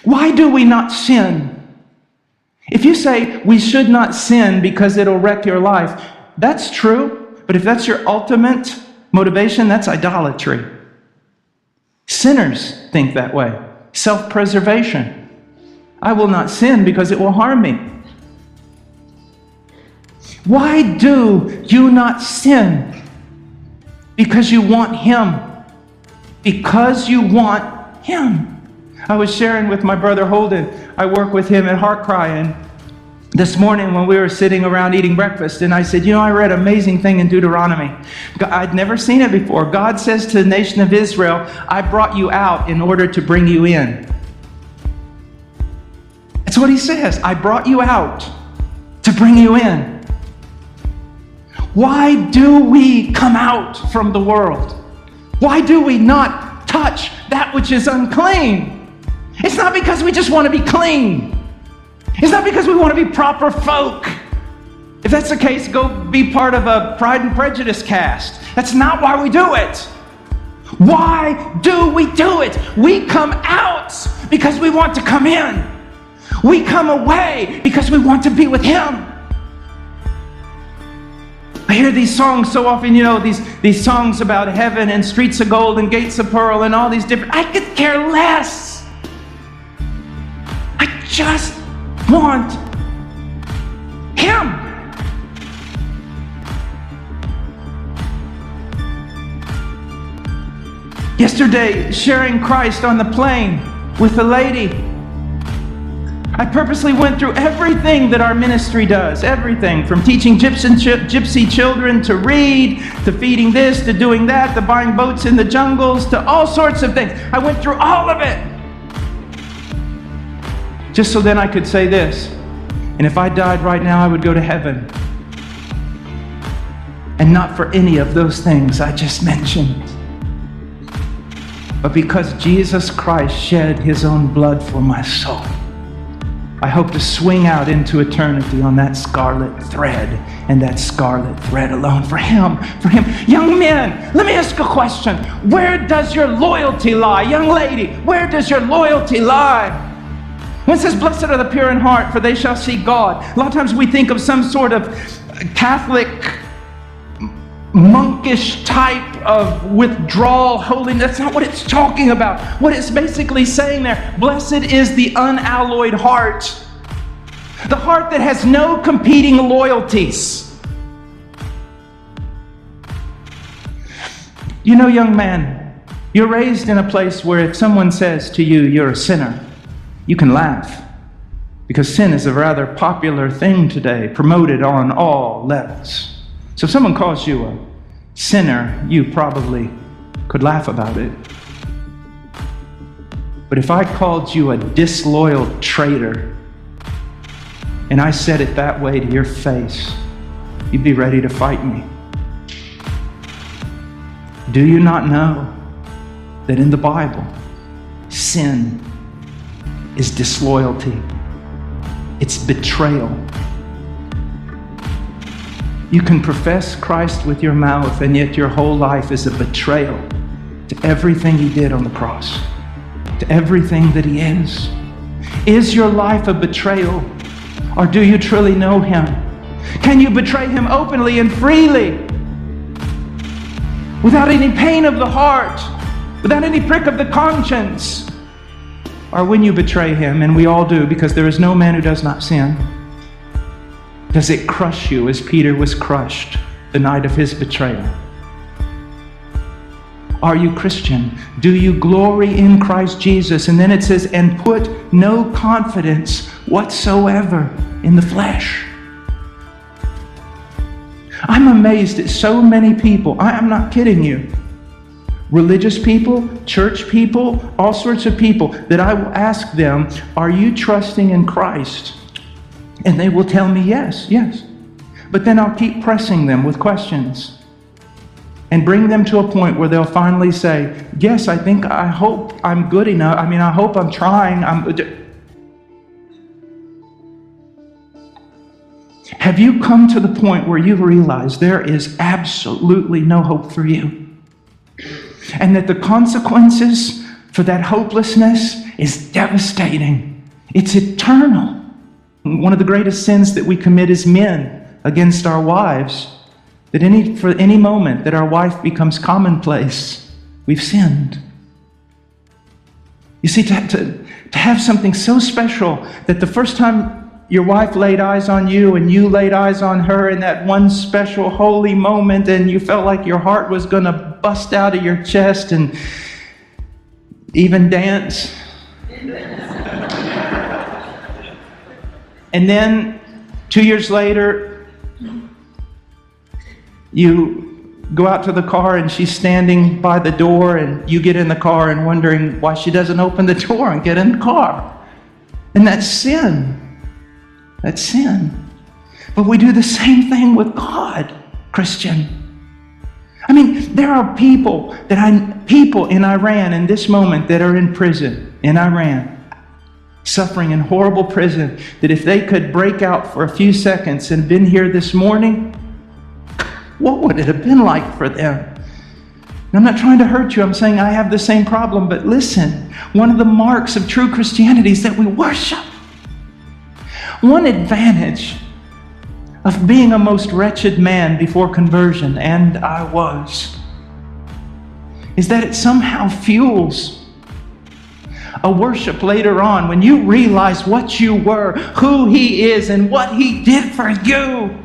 Why do we not sin? If you say we should not sin because it'll wreck your life, that's true. But if that's your ultimate motivation, that's idolatry. Sinners think that way. Self-preservation. I will not sin because it will harm me. Why do you not sin? Because you want Him. Because you want Him. I was sharing with my brother Holden. I work with him at Heart Cry, and this morning when we were sitting around eating breakfast, and I said, I read an amazing thing in Deuteronomy. I'd never seen it before. God says to the nation of Israel, I brought you out in order to bring you in. That's what He says. I brought you out to bring you in. Why do we come out from the world? Why do we not touch that which is unclean? It's not because we just want to be clean. It's not because we want to be proper folk. If that's the case, go be part of a Pride and Prejudice cast. That's not why we do it. Why do we do it? We come out because we want to come in. We come away because we want to be with Him. I hear these songs so often, these songs about heaven and streets of gold and gates of pearl and all these different... I could care less. I just want Him. Yesterday, sharing Christ on the plane with a lady, I purposely went through everything that our ministry does. Everything from teaching gypsy children to read, to feeding this, to doing that, to buying boats in the jungles, to all sorts of things. I went through all of it. Just so then I could say this. And if I died right now, I would go to heaven. And not for any of those things I just mentioned. But because Jesus Christ shed His own blood for my soul. I hope to swing out into eternity on that scarlet thread, and that scarlet thread alone for Him. For Him. Young men, let me ask a question. Where does your loyalty lie? Young lady, where does your loyalty lie? When it says, blessed are the pure in heart, for they shall see God. A lot of times we think of some sort of Catholic, monkish type of withdrawal, holiness. That's not what it's talking about. What it's basically saying there, blessed is the unalloyed heart. The heart that has no competing loyalties. Young man, you're raised in a place where if someone says to you, you're a sinner, you can laugh. Because sin is a rather popular thing today, promoted on all levels. So if someone calls you a sinner, you probably could laugh about it. But if I called you a disloyal traitor, and I said it that way to your face, you'd be ready to fight me. Do you not know that in the Bible, sin is disloyalty? It's betrayal. You can profess Christ with your mouth, and yet your whole life is a betrayal to everything He did on the cross, to everything that He is. Is your life a betrayal, or do you truly know Him? Can you betray Him openly and freely, without any pain of the heart, without any prick of the conscience? Or when you betray Him, and we all do, because there is no man who does not sin, does it crush you as Peter was crushed the night of his betrayal? Are you Christian? Do you glory in Christ Jesus? And then it says, and put no confidence whatsoever in the flesh. I'm amazed at so many people. I am not kidding you. Religious people, church people, all sorts of people that I will ask them, are you trusting in Christ? And they will tell me yes. But then I'll keep pressing them with questions and bring them to a point where they'll finally say, yes, I hope I'm good enough. I hope I'm trying. Have you come to the point where you realize there is absolutely no hope for you? And that the consequences for that hopelessness is devastating. It's eternal. One of the greatest sins that we commit as men against our wives, that for any moment that our wife becomes commonplace, we've sinned. You see, to have something so special that the first time your wife laid eyes on you and you laid eyes on her in that one special holy moment, and you felt like your heart was going to bust out of your chest and even dance. And then 2 years later, you go out to the car and she's standing by the door, and you get in the car and wondering why she doesn't open the door and get in the car. And that's sin. That's sin. But we do the same thing with God, Christian. I mean, there are people in Iran in this moment that are in prison in Iran, suffering in horrible prison, that if they could break out for a few seconds and been here this morning, what would it have been like for them? And I'm not trying to hurt you. I'm saying I have the same problem. But listen, one of the marks of true Christianity is that we worship. One advantage of being a most wretched man before conversion, and I was, is that it somehow fuels a worship later on when you realize what you were, who He is, and what He did for you.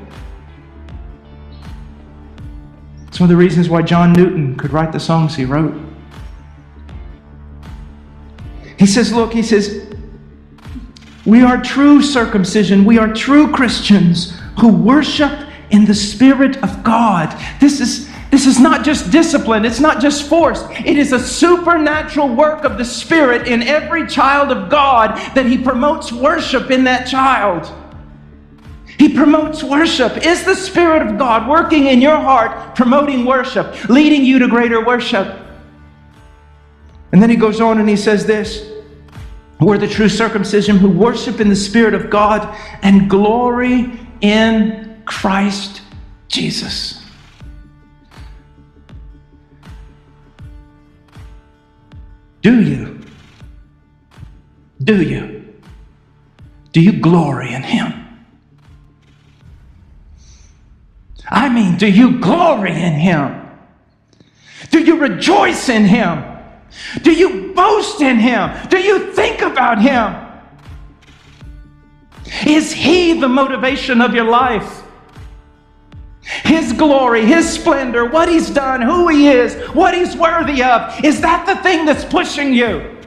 It's one of the reasons why John Newton could write the songs he wrote. He says, we are true circumcision. We are true Christians who worship in the Spirit of God. This is not just discipline. It's not just force. It is a supernatural work of the Spirit in every child of God that He promotes worship in that child. He promotes worship. Is the Spirit of God working in your heart, promoting worship, leading you to greater worship? And then he goes on and he says this: we're the true circumcision who worship in the Spirit of God and glory in Christ Jesus. Do you? Do you? Do you glory in Him? I mean, do you glory in Him? Do you rejoice in Him? Do you boast in Him? Do you think about Him? Is He the motivation of your life? His glory, His splendor, what He's done, who He is, what He's worthy of, is that the thing that's pushing you?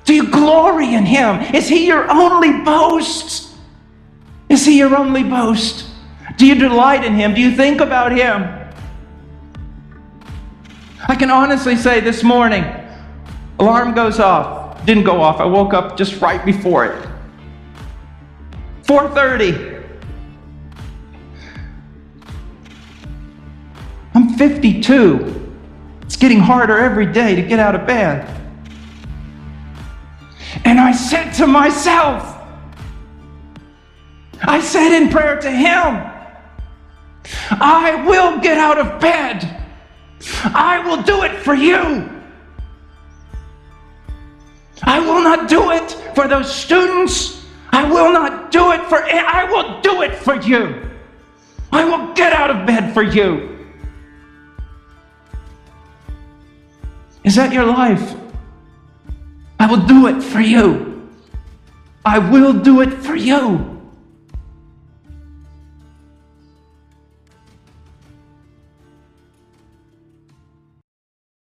Do you glory in Him? Is He your only boast? Is He your only boast? Do you delight in Him? Do you think about Him? I can honestly say this morning, alarm goes off. Didn't go off. I woke up just right before it. 4:30. I'm 52. It's getting harder every day to get out of bed. And I said to myself, I said in prayer to Him, I will get out of bed. I will do it for you. I will not do it for those students. I will not do it for, I will do it for you. I will get out of bed for you. Is that your life? I will do it for you. I will do it for you.